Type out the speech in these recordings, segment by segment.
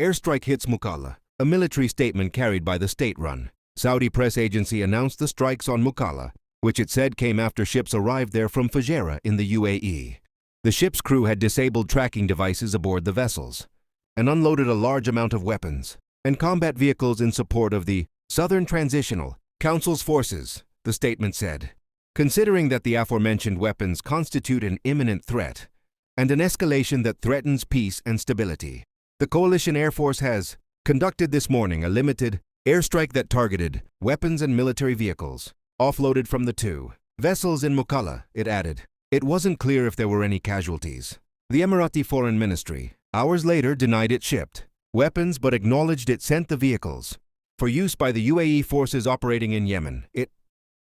Airstrike hits Mukalla. A military statement carried by the state-run Saudi press agency announced the strikes on Mukalla, which it said came after ships arrived there from Fujairah in the UAE. The ship's crew had disabled tracking devices aboard the vessels and unloaded a large amount of weapons and combat vehicles in support of the Southern Transitional Council's forces, the statement said. Considering that the aforementioned weapons constitute an imminent threat and an escalation that threatens peace and stability, the Coalition Air Force has conducted this morning a limited airstrike that targeted weapons and military vehicles offloaded from the two vessels in Mukalla, it added. It wasn't clear if there were any casualties. The Emirati Foreign Ministry, hours later, denied it shipped weapons but acknowledged it sent the vehicles for use by the UAE forces operating in Yemen. It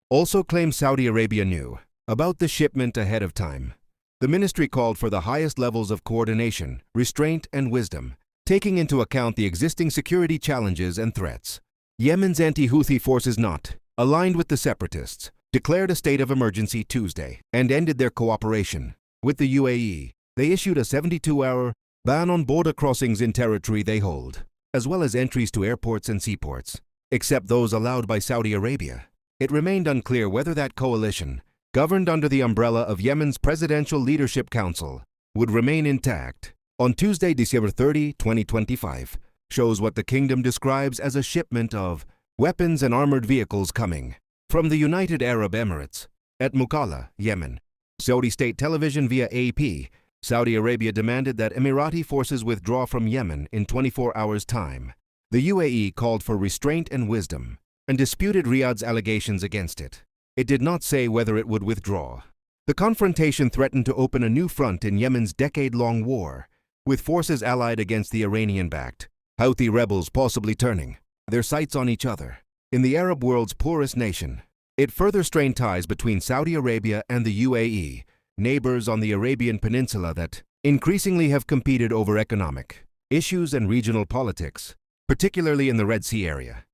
also claimed Saudi Arabia knew about the shipment ahead of time. The ministry called for the highest levels of coordination, restraint, and wisdom, taking into account the existing security challenges and threats. Yemen's anti-Houthi forces, not aligned with the separatists, declared a state of emergency Tuesday and ended their cooperation with the UAE. They issued a 72-hour ban on border crossings in territory they hold, as well as entries to airports and seaports, except those allowed by Saudi Arabia. It remained unclear whether that coalition, governed under the umbrella of Yemen's Presidential Leadership Council, would remain intact. On Tuesday, December 30, 2025, shows what the kingdom describes as a shipment of weapons and armored vehicles coming from the United Arab Emirates at Mukalla, Yemen. Saudi state television via AP, Saudi Arabia demanded that Emirati forces withdraw from Yemen in 24 hours' time. The UAE called for restraint and wisdom and disputed Riyadh's allegations against it. It did not say whether it would withdraw. The confrontation threatened to open a new front in Yemen's decade-long war, with forces allied against the Iranian-backed Houthi rebels possibly turning their sights on each other. In the Arab world's poorest nation, it further strained ties between Saudi Arabia and the UAE, neighbors on the Arabian Peninsula that increasingly have competed over economic issues and regional politics, particularly in the Red Sea area.